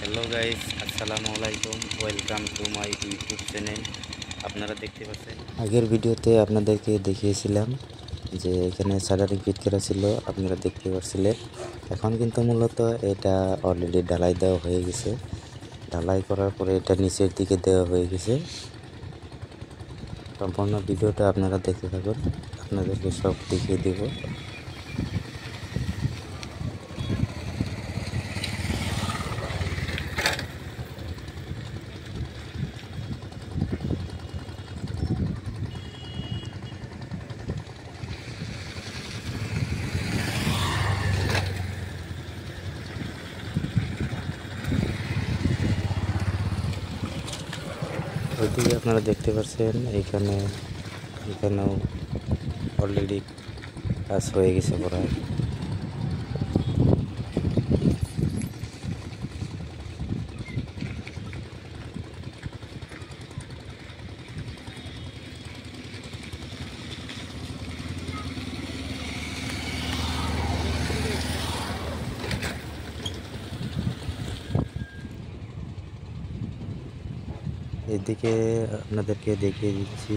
Hello guys, আসসালামু আলাইকুম। Welcome to my YouTube channel. আপনারা দেখতে পাচ্ছেন আগের ভিডিওতে আপনাদেরকে দেখিয়েছিলাম যে এখানে সাটারিং ফিট করা ছিল, আপনারা দেখতে পাচ্ছিলেন। এখন কিন্তু মূলত এটা অলরেডি ঢালাই দেওয়া হয়ে গেছে। ঢালাই করার পরে এটা নিচের দিকে দেওয়া হয়ে গেছে। সম্পূর্ণ ভিডিওটা আপনারা দেখতে থাকুন, আপনাদেরকে সব দেখিয়ে দেব। ওইদিকে আপনারা দেখতে পাচ্ছেন এখানেও অলরেডি কাজ হয়ে গেছে প্রায়। এদিকে আপনাদেরকে দেখিয়ে দিচ্ছি,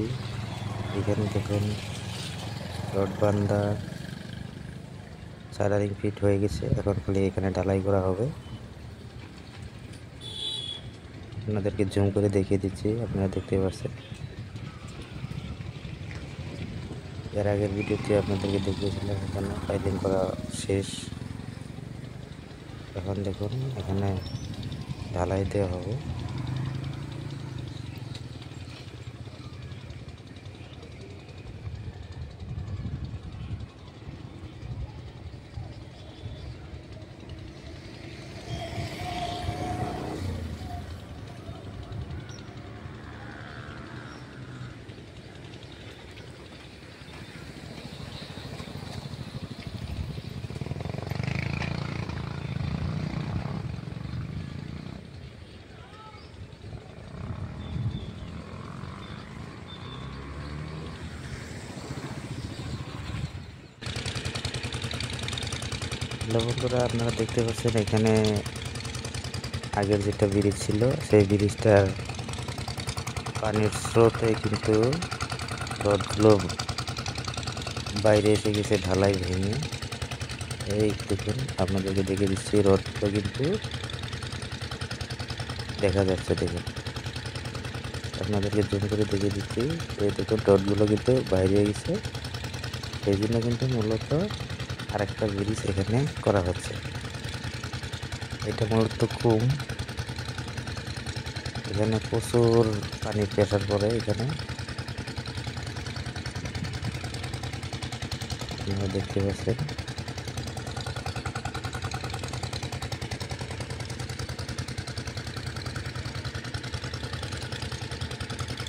এখানে দেখুন রড বান্ধা সাটারিং ফিট হয়ে গেছে। এখন খালি এখানে ঢালাই করা হবে। আপনাদেরকে জুম করে দেখিয়ে দিচ্ছি, আপনারা দেখতে পাচ্ছেন। এর আগের ভিডিওতে আপনাদেরকে দেখিয়েছিলাম এখানে পাইলিং করা শেষ। এখন দেখুন এখানে ঢালাই দেওয়া হবে। বন্ধুরা, আপনারা দেখতে পাচ্ছেন এখানে আগের যেটা ব্রিজ ছিল সেই ব্রিজটার পানির স্রোতে কিন্তু রডগুলো বাইরে এসে গেছে ঢালাই ভেঙে। এই দেখুন, আপনাদেরকে দেখে দিচ্ছি, রডগুলো কিন্তু দেখা যাচ্ছে। দেখুন, আপনাদেরকে জুম করে দেখে দিচ্ছি, এই দেখুন রডগুলো কিন্তু বাইরে গেছে। সেই জন্য কিন্তু মূলত আরেকটা ব্রিজ এখানে করা হচ্ছে। এটা মূলত কম, এখানে প্রচুর পানির প্রেসার পড়ে। এখানে আপনারা দেখতে পাচ্ছেন।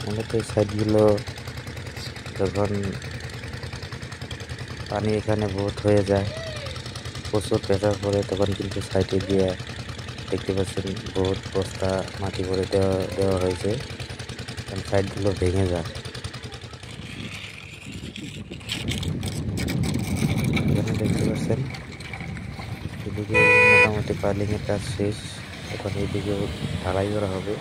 মূলত এই সাইডগুলো যখন পানি এখানে বহুত হয়ে যায়, প্রচুর প্রেসার পড়ে, তখন কিন্তু সাইডে দিয়ে দেখতে পাচ্ছেন বহুত বস্তা মাটি ভরে দেওয়া হয়েছে, কারণ সাইডগুলো ভেঙে যায়। এখানে দেখতে পাচ্ছেন এদিকে মোটামুটি পাইলিংয়ের কাজ শেষ। এখন এইদিকে ঢালাই করা হবে।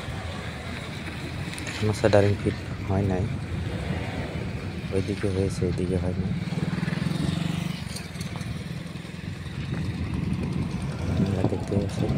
সাটারিং ফিট হয় নাই, ওইদিকে হয়েছে, এদিকে হয়নি। আপনারা দেখতে পাচ্ছেন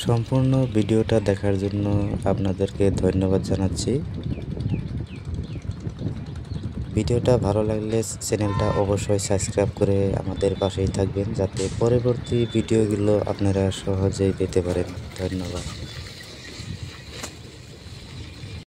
সম্পূর্ণ ভিডিওটা দেখার জন্য আপনাদেরকে ধন্যবাদ জানাচ্ছি। ভিডিওটা ভালো লাগলে চ্যানেলটা অবশ্যই সাবস্ক্রাইব করে আমাদের পাশেই থাকবেন, যাতে পরবর্তী ভিডিওগুলো আপনারা সহজেই পেতে পারেন। ধন্যবাদ।